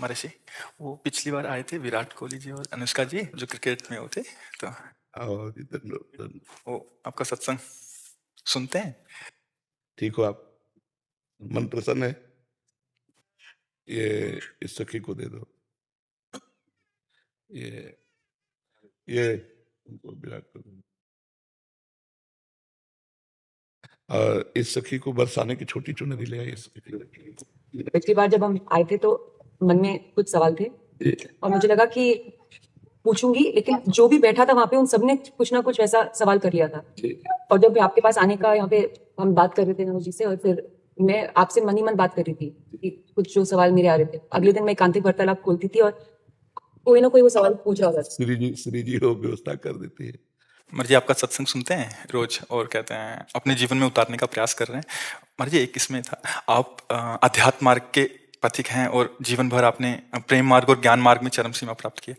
महर्षि, वो पिछली बार आए थे विराट कोहली जी और अनुष्का जी जो क्रिकेट में होते, तो और इधर वो आपका सत्संग सुनते हैं। ठीक हो आप? मन प्रसन्न है? ये इस सखी को दे दो। ये उनको विराट को दो। और इस सखी को बरसाने की छोटी चुनरी ले आई। पिछली बार जब हम आए थे तो मन में कुछ सवाल थे और मुझे लगा कि पूछूंगी, लेकिन जो भी बैठा था वहां पे उन सबने कुछ ना कुछ वैसा सवाल कर लिया था। और जब आपके पास आने का यहाँ पे हम बात कर रहे थे नवोज जी से, और फिर मैं आपसे मन ही मन बात कर रही थी कि कुछ जो सवाल मेरे आ रहे थे, अगले दिन मैं एकांतिक वार्तालाप खोलती थी और कोई ना कोई वो सवाल पूछ रहा था। श्री जी हो व्यवस्था कर देती है। महर्षि, आपका सत्संग सुनते हैं रोज और कहते हैं अपने जीवन में उतारने का प्रयास कर रहे हैं। महर्षि, एक इसमें था, आप अध्यात्म मार्ग के पथिक हैं और जीवन भर आपने प्रेम मार्ग और ज्ञान मार्ग में चरम सीमा प्राप्त की है।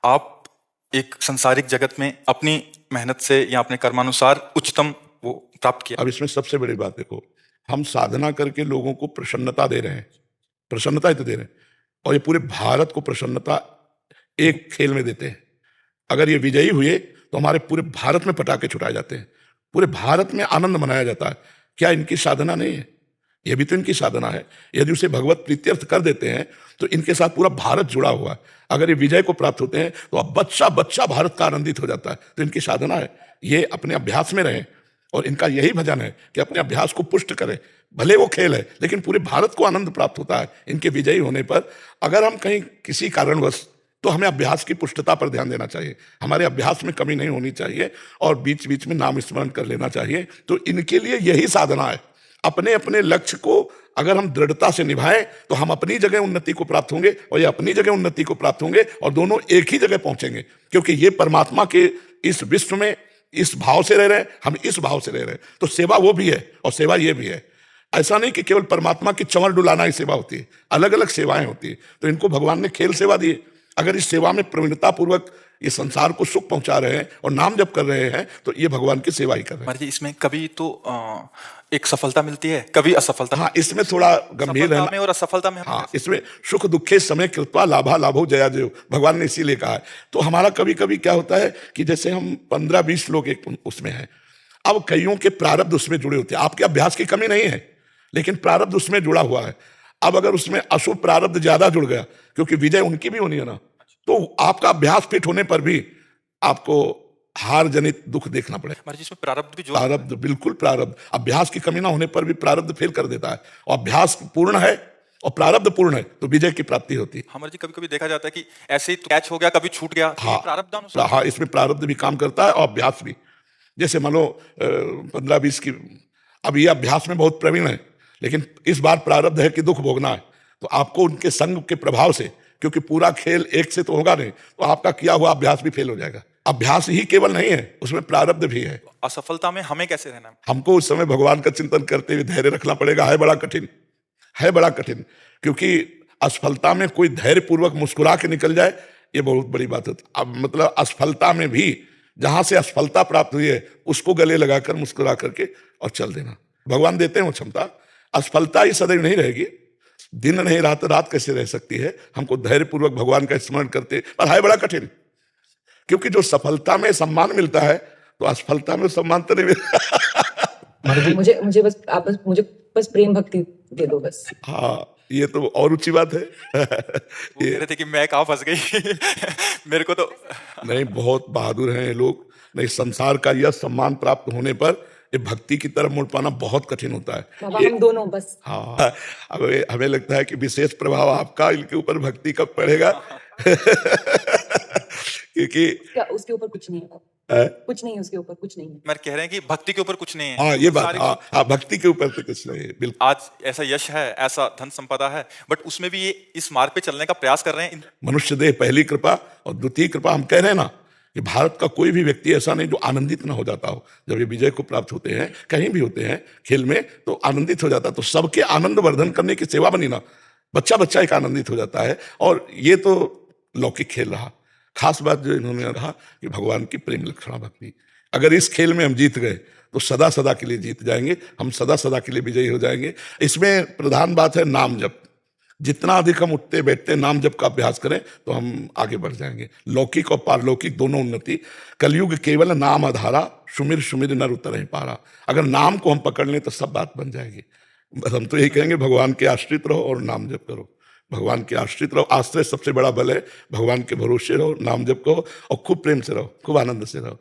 आप एक संसारिक जगत में अपनी मेहनत से या अपने कर्मानुसार उच्चतम वो प्राप्त किया। अब इसमें सबसे बड़ी बात देखो, हम साधना करके लोगों को प्रसन्नता दे रहे हैं, प्रसन्नता ही तो दे रहे हैं, और ये पूरे भारत को प्रसन्नता एक खेल में देते हैं। अगर ये विजयी हुए तो हमारे पूरे भारत में पटाखे छुटाए जाते हैं, पूरे भारत में आनंद मनाया जाता है। क्या इनकी साधना नहीं है? यह भी तो इनकी साधना है। यदि उसे भगवत प्रीत्यर्थ कर देते हैं तो इनके साथ पूरा भारत जुड़ा हुआ है। अगर ये विजय को प्राप्त होते हैं तो अब बच्चा बच्चा भारत का आनंदित हो जाता है। तो इनकी साधना है, ये अपने अभ्यास में रहें, और इनका यही भजन है कि अपने अभ्यास को पुष्ट करें। भले वो खेल है, लेकिन पूरे भारत को आनंद प्राप्त होता है इनके विजयी होने पर। अगर हम कहीं किसी कारणवश, तो हमें अभ्यास की पुष्टता पर ध्यान देना चाहिए, हमारे अभ्यास में कमी नहीं होनी चाहिए, और बीच बीच में नाम स्मरण कर लेना चाहिए। तो इनके लिए यही साधना है। अपने अपने लक्ष्य को अगर हम दृढ़ता से निभाएं तो हम अपनी जगह उन्नति को प्राप्त होंगे, और ये अपनी जगह उन्नति को प्राप्त होंगे, और दोनों एक ही जगह पहुंचेंगे। क्योंकि ये परमात्मा के इस विश्व में इस भाव से रह रहे हैं, हम इस भाव से रह रहे हैं। तो सेवा वो भी है और सेवा ये भी है। ऐसा नहीं कि केवल परमात्मा की चंवर डुलाना ही सेवा होती है, अलग अलग सेवाएं होती है। तो इनको भगवान ने खेल सेवा दी है। अगर इस सेवा में प्रवीणता पूर्वक ये संसार को सुख पहुंचा रहे हैं और नाम जप कर रहे हैं, तो ये भगवान की सेवा ही कर रहे हैं। महर्षि, इसमें कभी तो एक सफलता मिलती है, कभी असफलता। हाँ, इसमें थोड़ा गंभीर है और असफलता में। हाँ, इसमें सुख दुखे समय कृपा लाभा लाभो जया जयो, भगवान ने इसीलिए कहा है। तो हमारा कभी कभी क्या होता है कि जैसे हम 15-20 लोग एक उसमें हैं, अब कईयों के प्रारब्ध उसमें जुड़े होते हैं। आपके अभ्यास की कमी नहीं है, लेकिन प्रारब्ध उसमें जुड़ा हुआ है। अब अगर उसमें अशुभ प्रारब्ध ज्यादा जुड़ गया, क्योंकि विजय उनकी भी होनी है ना, तो आपका अभ्यास फिट होने पर भी आपको हार जनित दुख देखना पड़ेगा। महर्षि, इसमें प्रारब्ध भी प्रारब्ध, बिल्कुल प्रारब्ध। अभ्यास की कमी ना होने पर भी प्रारब्ध फेल कर देता है, और अभ्यास पूर्ण है और प्रारब्ध पूर्ण है तो विजय की प्राप्ति होती है। हमारे जी कभी कभी देखा जाता है कि ऐसे ही कैच हो गया, कभी छूट गया। हाँ, प्रारब्ध अनुसार। हाँ, इसमें प्रारब्ध भी काम करता है और अभ्यास भी। जैसे मान लो 15-20 की, अब ये अभ्यास में बहुत प्रवीण है, लेकिन इस बार प्रारब्ध है कि दुख भोगना है, तो आपको उनके संग के प्रभाव से, क्योंकि पूरा खेल एक से तो होगा नहीं, तो आपका किया हुआ अभ्यास भी फेल हो जाएगा। अभ्यास ही केवल नहीं है, उसमें प्रारब्ध भी है। असफलता में हमें कैसे रहना है? हमको उस समय भगवान का चिंतन करते हुए धैर्य रखना पड़ेगा। है बड़ा कठिन, है बड़ा कठिन, क्योंकि असफलता में कोई धैर्य पूर्वक मुस्कुरा के निकल जाए, ये बहुत बड़ी बात होती है। अब मतलब असफलता में भी जहां से असफलता प्राप्त हुई है उसको गले लगाकर मुस्कुरा करके और चल देना। भगवान देते हैं वो क्षमता। असफलता ही सदैव नहीं रहेगी, दिन नहीं रात, रात कैसे रह सकती है। हमको धैर्य पूर्वक भगवान का स्मरण करते, पर है बड़ा कठिन, क्योंकि जो सफलता में सम्मान मिलता है तो असफलता में सम्मान तो नहीं मिलता। मुझे बस आप मुझे बस प्रेम भक्ति दे दो बस। हाँ, ये तो और ऊंची बात है। वो कह रहे थे कि मैं कहाँ फंस गई। मेरे को तो नहीं, बहुत बहादुर हैं ये लोग। नहीं, संसार का यह सम्मान प्राप्त होने पर ये भक्ति की तरफ मुड़ पाना बहुत कठिन होता है। बाबा हम दोनों बस। हाँ, हमें लगता है कि विशेष प्रभाव आपका इनके ऊपर भक्ति कब पड़ेगा। क्योंकि उसके ऊपर कुछ नहीं है, कुछ नहीं है उसके ऊपर, कुछ नहीं है। मैं कह रहे हैं कि भक्ति के ऊपर कुछ नहीं है। हाँ, ये बात, हाँ, भक्ति के ऊपर तो कुछ नहीं है, बिल्कुल। आज ऐसा यश है, ऐसा धन संपदा है, बट उसमें भी ये इस मार्ग पे चलने का प्रयास कर रहे हैं। मनुष्य देह पहली कृपा, और द्वितीय कृपा हम कह रहे हैं ना कि भारत का कोई भी व्यक्ति ऐसा नहीं जो आनंदित ना हो जाता हो। जब ये विजय को प्राप्त होते हैं, कहीं भी होते हैं खेल में, तो आनंदित हो जाता। तो सबके आनंद वर्धन करने की सेवा बनी ना, बच्चा बच्चा एक आनंदित हो जाता है। और ये तो लौकिक खेल रहा। खास बात जो इन्होंने रहा कि भगवान की प्रेम लक्षणा भक्ति। अगर इस खेल में हम जीत गए तो सदा सदा के लिए जीत जाएंगे, हम सदा सदा के लिए विजयी हो जाएंगे। इसमें प्रधान बात है नाम जप। जितना अधिक हम उठते बैठते नाम जप का अभ्यास करें तो हम आगे बढ़ जाएंगे। लौकिक और पारलौकिक दोनों उन्नति। कलयुग केवल नाम आधारा, सुमिर सुमिर नर उतर पारा। अगर नाम को हम पकड़ लें तो सब बात बन जाएगी। बस हम तो यही कहेंगे, भगवान के आश्रित रहो और नाम जप करो। भगवान के आश्रित रहो, आश्रय सबसे बड़ा बल है। भगवान के भरोसे रहो, नाम जप करो और खूब प्रेम से रहो, खूब आनंद से रहो।